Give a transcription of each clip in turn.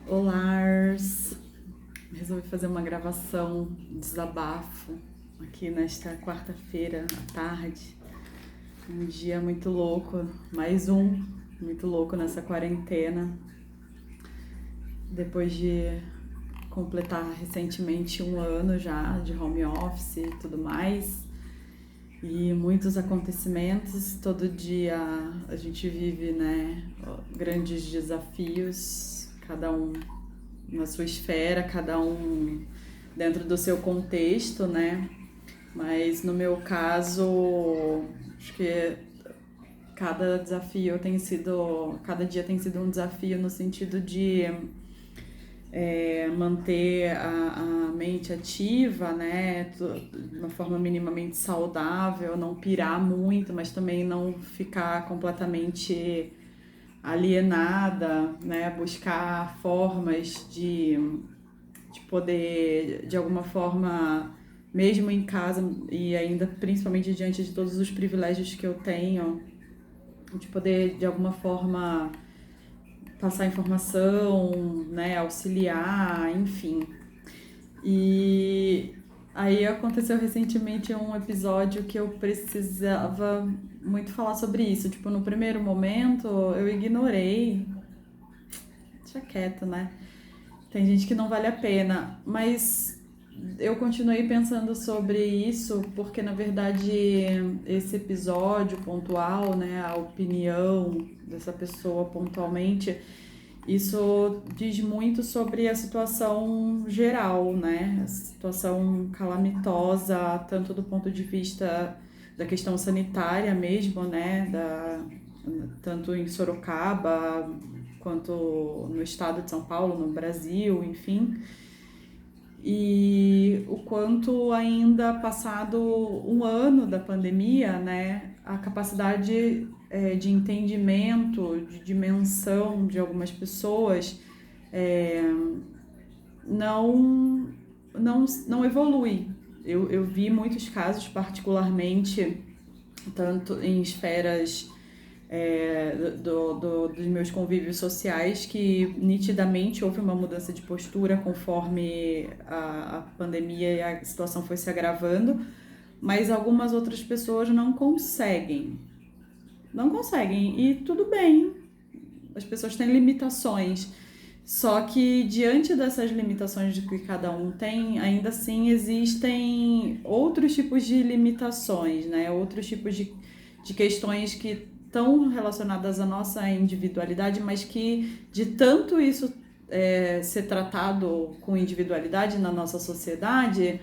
Olá, resolvi fazer uma gravação, desabafo aqui nesta quarta-feira à tarde. Um dia muito louco, mais um muito louco nessa quarentena. Depois de completar recentemente um ano já de home office e tudo mais, e muitos acontecimentos, todo dia a gente vive, né, grandes desafios, cada um na sua esfera, cada um dentro do seu contexto, né? Mas no meu caso, acho que cada dia tem sido um desafio no sentido de manter a mente ativa, né? De uma forma minimamente saudável, não pirar muito, mas também não ficar completamente alienada, né? Buscar formas de poder, de alguma forma, mesmo em casa e ainda principalmente diante de todos os privilégios que eu tenho, de poder, de alguma forma, passar informação, né, auxiliar, enfim. E aí aconteceu recentemente um episódio que eu precisava muito falar sobre isso. Tipo, no primeiro momento eu ignorei, deixa quieto, né? Tem gente que não vale a pena, mas eu continuei pensando sobre isso porque, na verdade, esse episódio pontual, né, a opinião dessa pessoa pontualmente, isso diz muito sobre a situação geral, né, a situação calamitosa, tanto do ponto de vista da questão sanitária mesmo, né, tanto em Sorocaba quanto no estado de São Paulo, no Brasil, enfim. E o quanto ainda passado um ano da pandemia, né, a capacidade de entendimento, de dimensão de algumas pessoas é, não, não evolui. Eu vi muitos casos, particularmente, tanto em esferas dos meus convívios sociais, que nitidamente houve uma mudança de postura conforme a pandemia e a situação foi se agravando, mas algumas outras pessoas não conseguem. Não conseguem, e tudo bem, as pessoas têm limitações. Só que diante dessas limitações que cada um tem, ainda assim existem outros tipos de limitações, né? Outros tipos de questões que estão relacionadas à nossa individualidade, mas que de tanto isso ser tratado com individualidade na nossa sociedade,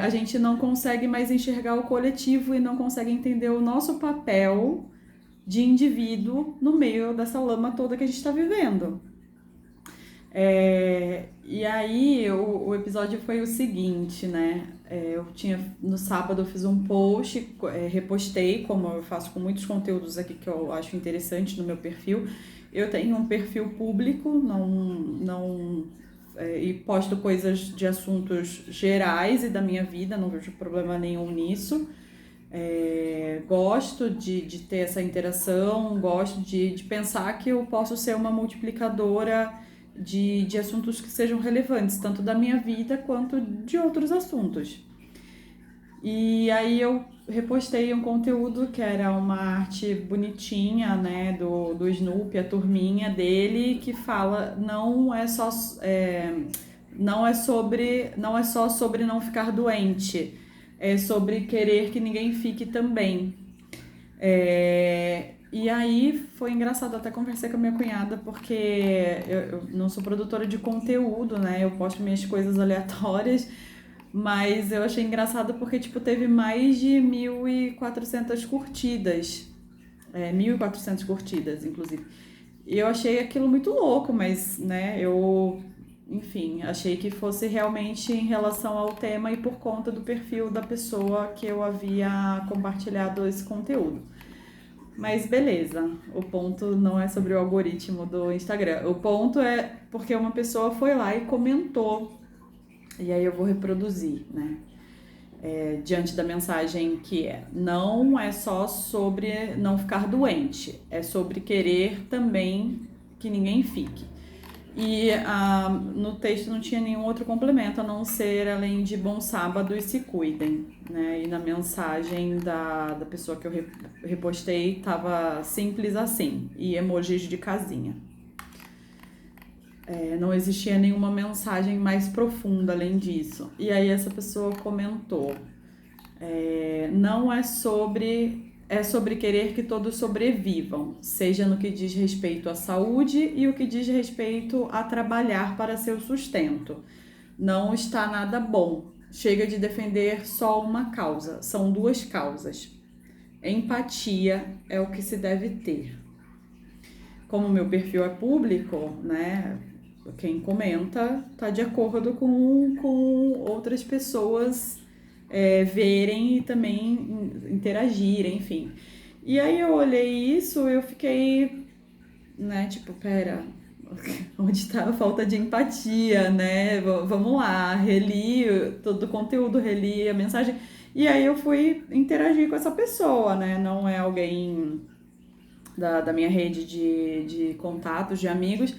a gente não consegue mais enxergar o coletivo e não consegue entender o nosso papel de indivíduo no meio dessa lama toda que a gente está vivendo. E aí o episódio foi o seguinte, né? No sábado eu fiz um post, repostei, como eu faço com muitos conteúdos aqui que eu acho interessante no meu perfil. Eu tenho um perfil público, e posto coisas de assuntos gerais e da minha vida, não vejo problema nenhum nisso. Gosto de ter essa interação, gosto de pensar que eu posso ser uma multiplicadora de assuntos que sejam relevantes, tanto da minha vida quanto de outros assuntos. E aí eu repostei um conteúdo que era uma arte bonitinha, né, do Snoopy, a turminha dele, que fala não é só sobre não ficar doente, é sobre querer que ninguém fique também. E aí foi engraçado, até conversei com a minha cunhada, porque eu não sou produtora de conteúdo, né? Eu posto minhas coisas aleatórias, mas eu achei engraçado porque, tipo, teve mais de 1.400 curtidas. 1.400 curtidas, inclusive. E eu achei aquilo muito louco, mas, né, enfim, achei que fosse realmente em relação ao tema e por conta do perfil da pessoa que eu havia compartilhado esse conteúdo. Mas beleza, o ponto não é sobre o algoritmo do Instagram. O ponto é porque uma pessoa foi lá e comentou. E aí eu vou reproduzir, né? Diante da mensagem que não é só sobre não ficar doente, é sobre querer também que ninguém fique. E no texto não tinha nenhum outro complemento a não ser, além de bom sábado e se cuidem, né? E na mensagem da pessoa que eu repostei tava simples assim, e emojis de casinha. Não existia nenhuma mensagem mais profunda além disso. E aí essa pessoa comentou, não é sobre querer que todos sobrevivam, seja no que diz respeito à saúde e o que diz respeito a trabalhar para seu sustento. Não está nada bom. Chega de defender só uma causa. São duas causas. Empatia é o que se deve ter. Como meu perfil é público, né? Quem comenta está de acordo com outras pessoas verem e também interagirem, enfim. E aí eu olhei isso e eu fiquei, né, tipo, pera, onde está a falta de empatia, né? Vamos lá, reli todo o conteúdo, reli a mensagem. E aí eu fui interagir com essa pessoa, né? Não é alguém da minha rede de contatos, de amigos.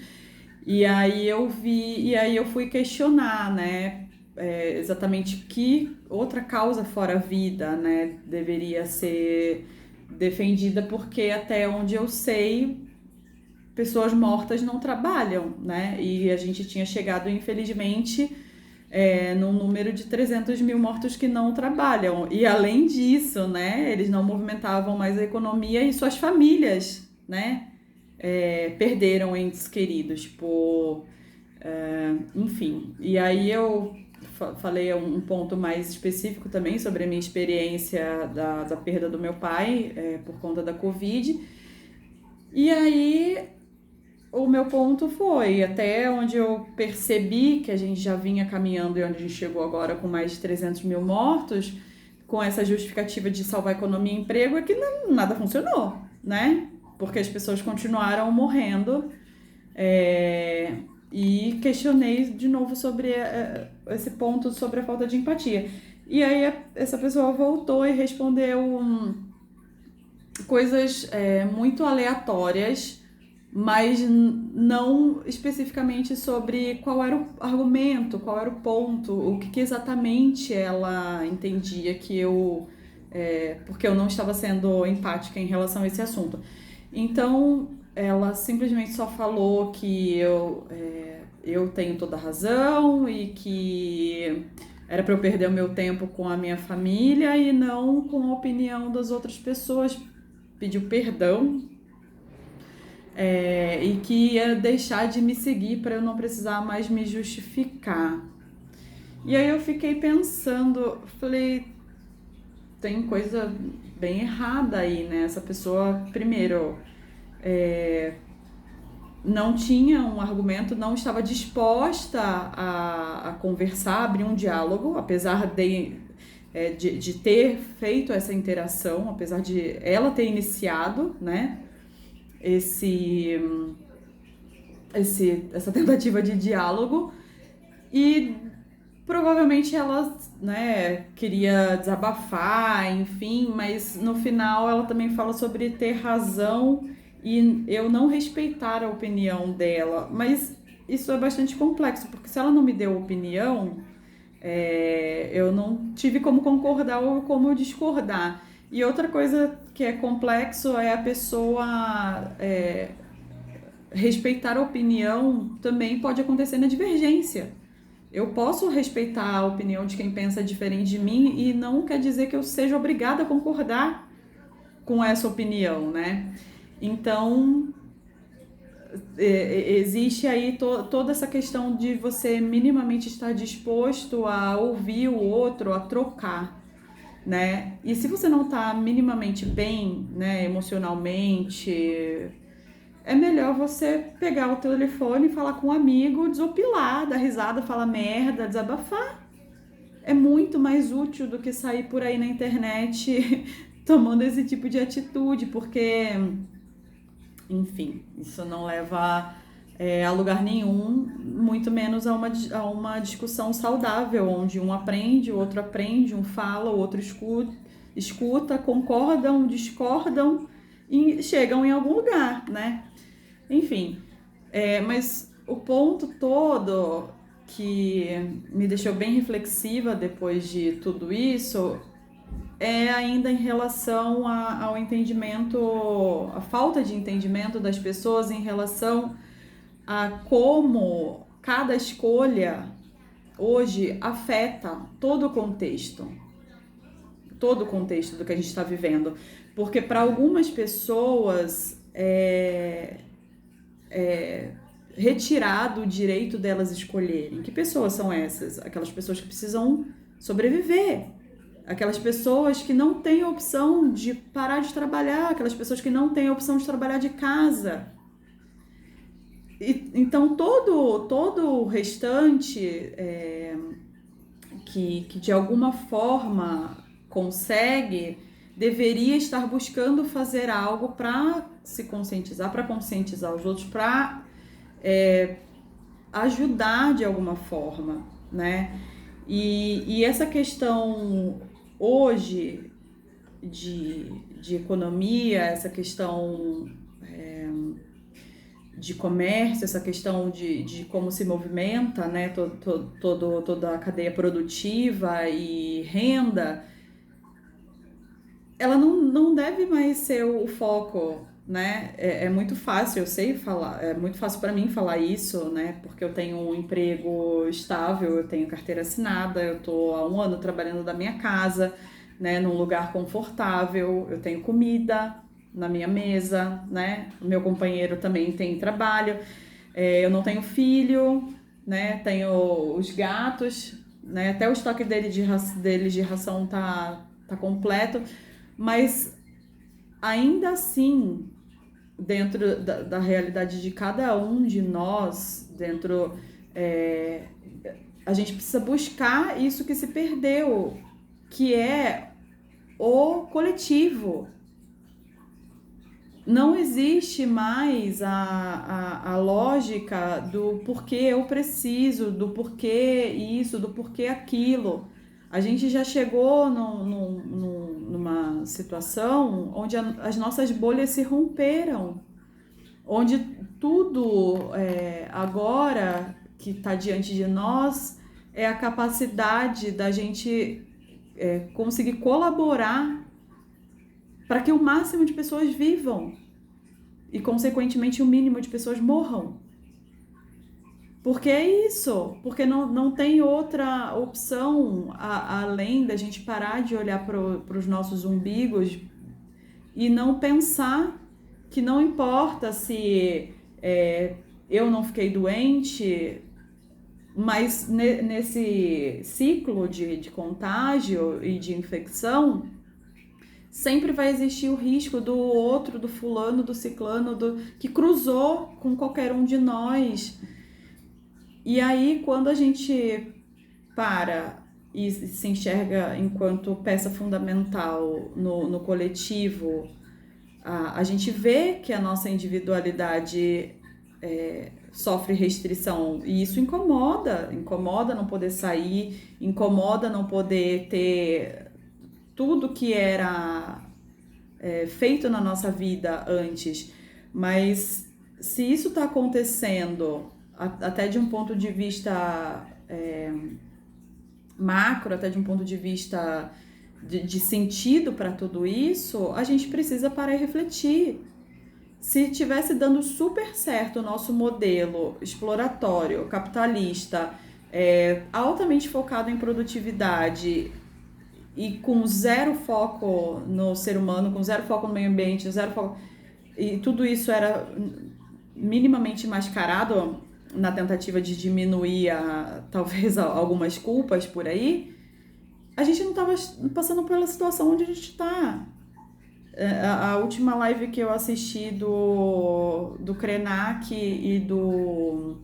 E aí eu fui questionar, né? Exatamente que outra causa fora a vida, né, deveria ser defendida, porque até onde eu sei, pessoas mortas não trabalham, né? E a gente tinha chegado, infelizmente, num número de 300 mil mortos que não trabalham. E além disso, né, eles não movimentavam mais a economia e suas famílias, né, perderam entes queridos, tipo, enfim. E aí eu falei um ponto mais específico também sobre a minha experiência da perda do meu pai por conta da Covid. E aí o meu ponto foi até onde eu percebi que a gente já vinha caminhando e onde a gente chegou agora com mais de 300 mil mortos, com essa justificativa de salvar a economia e emprego, é que nada funcionou, né? Porque as pessoas continuaram morrendo. E questionei de novo sobre esse ponto, sobre a falta de empatia. E aí essa pessoa voltou e respondeu coisas muito aleatórias, mas não especificamente sobre qual era o argumento, qual era o ponto, o que exatamente ela entendia que eu... porque eu não estava sendo empática em relação a esse assunto. Então, ela simplesmente só falou que eu tenho toda a razão e que era para eu perder o meu tempo com a minha família e não com a opinião das outras pessoas. Pediu perdão e que ia deixar de me seguir para eu não precisar mais me justificar. E aí eu fiquei pensando, falei, tem coisa bem errada aí, né? Essa pessoa, primeiro, não tinha um argumento, não estava disposta a conversar, abrir um diálogo, apesar de ter feito essa interação, apesar de ela ter iniciado, né, essa tentativa de diálogo, e provavelmente ela, né, queria desabafar, enfim, mas no final ela também fala sobre ter razão e eu não respeitar a opinião dela. Mas isso é bastante complexo, porque se ela não me deu opinião, eu não tive como concordar ou como discordar. E outra coisa que é complexo é a pessoa respeitar a opinião também pode acontecer na divergência. Eu posso respeitar a opinião de quem pensa diferente de mim e não quer dizer que eu seja obrigada a concordar com essa opinião, né? Então, existe aí toda essa questão de você minimamente estar disposto a ouvir o outro, a trocar, né? E se você não está minimamente bem, né, emocionalmente, é melhor você pegar o telefone e falar com um amigo, desopilar, dar risada, falar merda, desabafar. É muito mais útil do que sair por aí na internet tomando esse tipo de atitude, porque, enfim, isso não leva a lugar nenhum, muito menos a uma discussão saudável, onde um aprende, o outro aprende, um fala, o outro escuta, concordam, discordam e chegam em algum lugar, né? Enfim, mas o ponto todo que me deixou bem reflexiva depois de tudo isso é ainda em relação ao entendimento, a falta de entendimento das pessoas em relação a como cada escolha hoje afeta todo o contexto do que a gente está vivendo. Porque para algumas pessoas é retirado o direito delas escolherem. Que pessoas são essas? Aquelas pessoas que precisam sobreviver. Aquelas pessoas que não têm a opção de parar de trabalhar, aquelas pessoas que não têm a opção de trabalhar de casa. Então, todo o restante que de alguma forma consegue, deveria estar buscando fazer algo para se conscientizar, para conscientizar os outros, para ajudar de alguma forma, né? E essa questão hoje de economia, essa questão de comércio, essa questão de como se movimenta, né, toda a cadeia produtiva e renda, ela não deve mais ser o foco, né? É muito fácil, eu sei falar, é muito fácil para mim falar isso, né? Porque eu tenho um emprego estável, eu tenho carteira assinada, eu tô há 1 ano trabalhando da minha casa, né, num lugar confortável, eu tenho comida na minha mesa, né? O meu companheiro também tem trabalho, eu não tenho filho, né? Tenho os gatos, né? Até o estoque deles de ração tá completo, mas ainda assim, dentro da realidade de cada um de nós, a gente precisa buscar isso que se perdeu, que é o coletivo. Não existe mais a lógica do porquê eu preciso, do porquê isso, do porquê aquilo. A gente já chegou numa situação onde as nossas bolhas se romperam, onde tudo agora que está diante de nós é a capacidade da gente conseguir colaborar para que o máximo de pessoas vivam e, consequentemente, o mínimo de pessoas morram. Porque é isso, porque não tem outra opção além da gente parar de olhar para os nossos umbigos e não pensar que não importa se eu não fiquei doente, mas nesse ciclo de contágio e de infecção, sempre vai existir o risco do outro, do fulano, do ciclano, que cruzou com qualquer um de nós. E aí, quando a gente para e se enxerga enquanto peça fundamental no coletivo, a gente vê que a nossa individualidade sofre restrição. E isso incomoda não poder sair, incomoda não poder ter tudo que era feito na nossa vida antes. Mas se isso está acontecendo até de um ponto de vista macro, até de um ponto de vista de sentido para tudo isso, a gente precisa parar e refletir. Se tivesse dando super certo o nosso modelo exploratório, capitalista, altamente focado em produtividade e com zero foco no ser humano, com zero foco no meio ambiente, zero foco, e tudo isso era minimamente mascarado na tentativa de diminuir talvez algumas culpas por aí, a gente não estava passando pela situação onde a gente está. A última live que eu assisti do Krenak e do...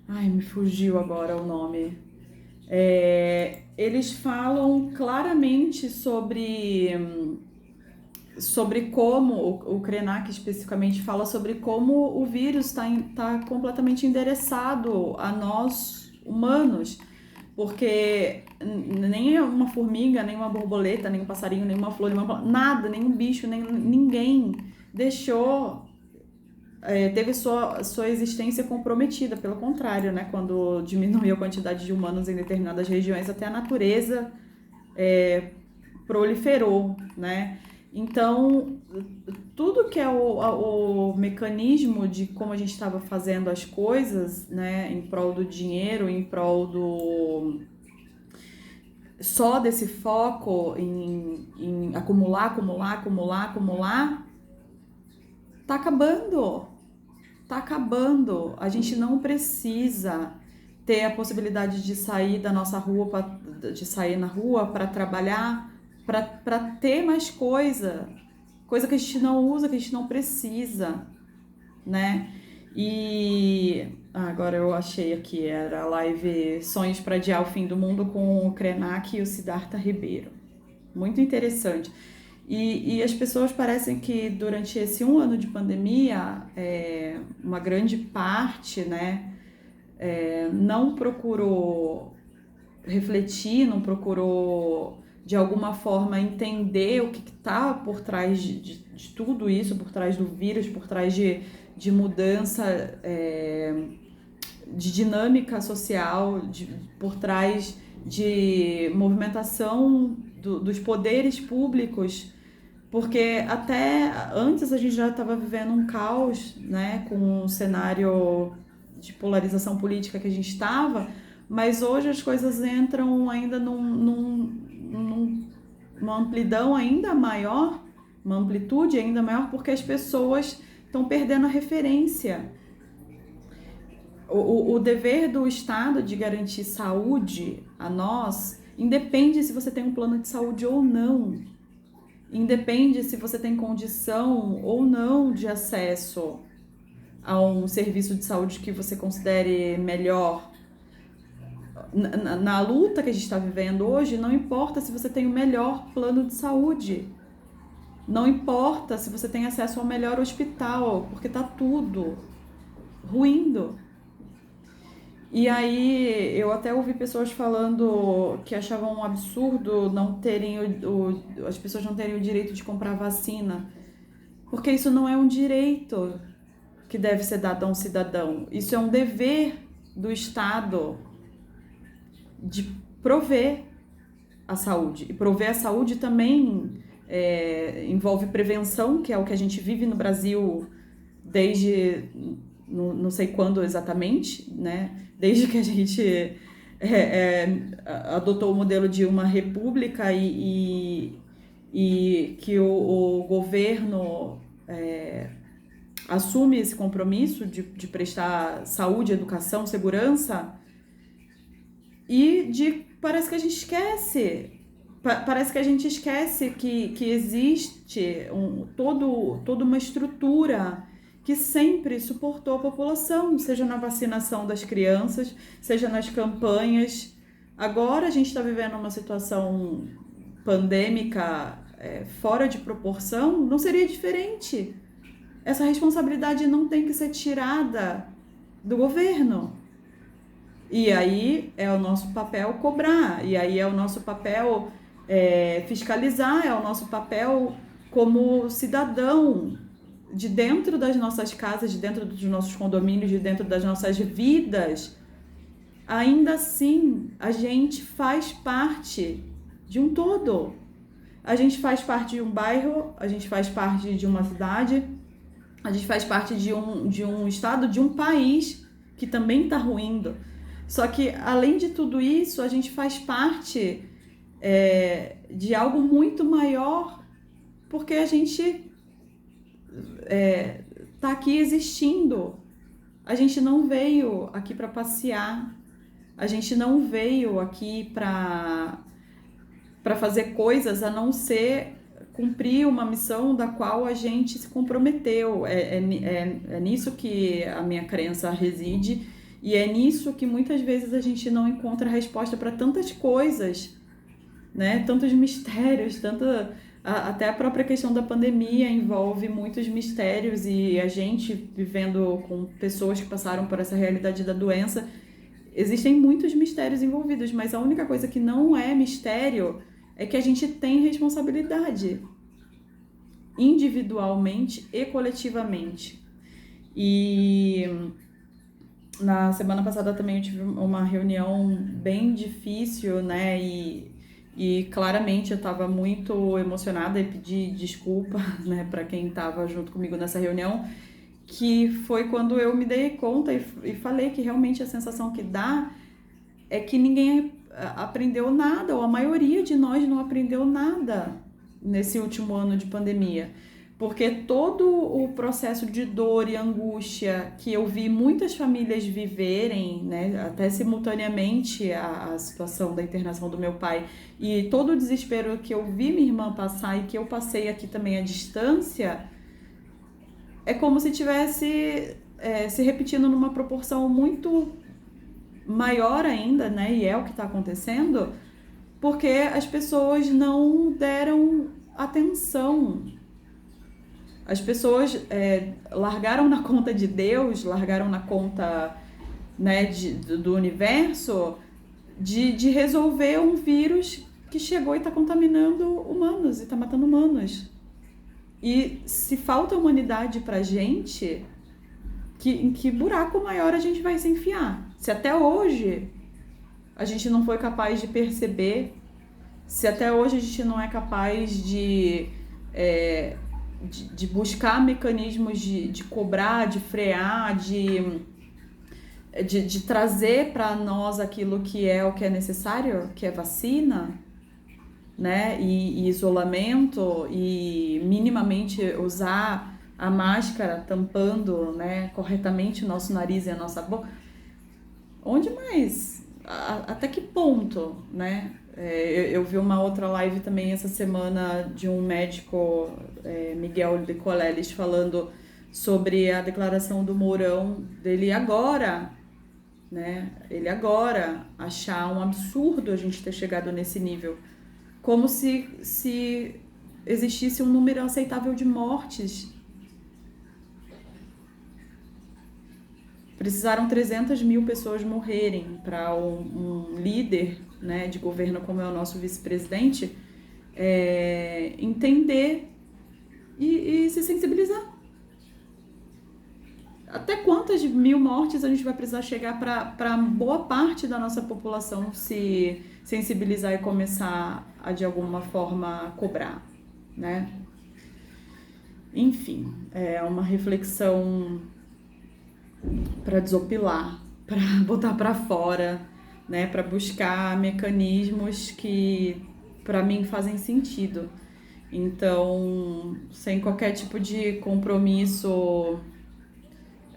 Ai, me fugiu agora o nome. Eles falam claramente sobre como, o Krenak especificamente fala sobre como o vírus está completamente endereçado a nós humanos, porque nem uma formiga, nem uma borboleta, nem um passarinho, nem uma flor, nada, nenhum bicho, nem ninguém deixou teve sua existência comprometida, pelo contrário, né? Quando diminuiu a quantidade de humanos em determinadas regiões, até a natureza proliferou, né? Então, tudo que é o mecanismo de como a gente estava fazendo as coisas, né, em prol do dinheiro, em prol só desse foco em acumular, tá acabando. Tá acabando. A gente não precisa ter a possibilidade de sair da nossa rua, de sair na rua para trabalhar, para ter mais coisa que a gente não usa, que a gente não precisa, né? E agora eu achei aqui, era a live Sonhos para Adiar o Fim do Mundo com o Krenak e o Siddhartha Ribeiro. Muito interessante. E as pessoas parecem que durante esse 1 ano de pandemia, uma grande parte, né, não procurou refletir, não procurou de alguma forma entender o que está por trás de tudo isso, por trás do vírus, por trás de mudança, de dinâmica social, por trás de movimentação dos poderes públicos, porque até antes a gente já estava vivendo um caos, né, com o cenário de polarização política que a gente estava, mas hoje as coisas entram ainda numa amplidão ainda maior, uma amplitude ainda maior, porque as pessoas estão perdendo a referência. O dever do Estado de garantir saúde a nós independe se você tem um plano de saúde ou não. Independe se você tem condição ou não de acesso a um serviço de saúde que você considere melhor. Na luta que a gente está vivendo hoje, não importa se você tem o melhor plano de saúde. Não importa se você tem acesso ao melhor hospital, porque está tudo ruindo. E aí eu até ouvi pessoas falando que achavam um absurdo não terem as pessoas não terem o direito de comprar vacina, porque isso não é um direito que deve ser dado a um cidadão. Isso é um dever do Estado de prover a saúde. E prover a saúde também envolve prevenção, que é o que a gente vive no Brasil desde não sei quando exatamente, né? Desde que a gente adotou o modelo de uma república e que o governo assume esse compromisso de prestar saúde, educação, segurança, parece que a gente esquece. Parece que a gente esquece que existe toda uma estrutura que sempre suportou a população, seja na vacinação das crianças, seja nas campanhas. Agora a gente está vivendo uma situação pandêmica fora de proporção, não seria diferente. Essa responsabilidade não tem que ser tirada do governo. E aí é o nosso papel cobrar, e aí é o nosso papel fiscalizar, é o nosso papel como cidadão, de dentro das nossas casas, de dentro dos nossos condomínios, de dentro das nossas vidas. Ainda assim, a gente faz parte de um todo. A gente faz parte de um bairro, a gente faz parte de uma cidade, a gente faz parte de um estado, de um país que também está ruindo. Só que, além de tudo isso, a gente faz parte de algo muito maior, porque a gente tá aqui existindo. A gente não veio aqui para passear, a gente não veio aqui para fazer coisas a não ser cumprir uma missão da qual a gente se comprometeu. É nisso que a minha crença reside, e é nisso que muitas vezes a gente não encontra resposta para tantas coisas, né? Tantos mistérios, até a própria questão da pandemia envolve muitos mistérios, e a gente vivendo com pessoas que passaram por essa realidade da doença, existem muitos mistérios envolvidos, mas a única coisa que não é mistério é que a gente tem responsabilidade, individualmente e coletivamente. E na semana passada também eu tive uma reunião bem difícil, né? E claramente eu estava muito emocionada e pedi desculpa, né, para quem estava junto comigo nessa reunião, que foi quando eu me dei conta e falei que realmente a sensação que dá é que ninguém aprendeu nada, ou a maioria de nós não aprendeu nada nesse último ano de pandemia. Porque todo o processo de dor e angústia que eu vi muitas famílias viverem, né, até simultaneamente a situação da internação do meu pai, e todo o desespero que eu vi minha irmã passar e que eu passei aqui também à distância, é como se tivesse se repetindo numa proporção muito maior ainda, né? E é o que está acontecendo, porque as pessoas não deram atenção. As pessoas largaram na conta de Deus, largaram na conta, né, do universo, de resolver um vírus que chegou e está contaminando humanos e está matando humanos. E se falta humanidade pra gente, em que buraco maior a gente vai se enfiar? Se até hoje a gente não foi capaz de perceber, se até hoje a gente não é capaz de buscar mecanismos de cobrar, de frear, de trazer para nós aquilo que é o que é necessário, que é vacina, né? E isolamento, e minimamente usar a máscara tampando, né, corretamente o nosso nariz e a nossa boca. Onde mais? Até que ponto, né? Eu vi uma outra live também essa semana de um médico, Miguel de Coleles, falando sobre a declaração do Mourão, dele agora, né? Ele agora achar um absurdo a gente ter chegado nesse nível. Como se existisse um número aceitável de mortes. Precisaram 300 mil pessoas morrerem para um líder, né, de governo como é o nosso vice-presidente entender e se sensibilizar. Até quantas mil mortes a gente vai precisar chegar para boa parte da nossa população se sensibilizar e começar a, de alguma forma, cobrar, né? Enfim, é uma reflexão para desopilar, para botar para fora, né? Para buscar mecanismos que, para mim, fazem sentido. Então, sem qualquer tipo de compromisso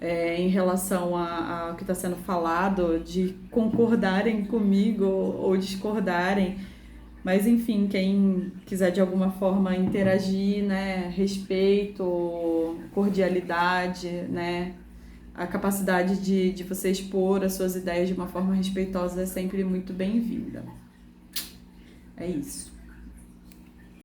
em relação ao que está sendo falado, de concordarem comigo ou discordarem, mas enfim, quem quiser de alguma forma interagir, né, respeito, cordialidade, né, a capacidade de você expor as suas ideias de uma forma respeitosa é sempre muito bem-vinda. É isso.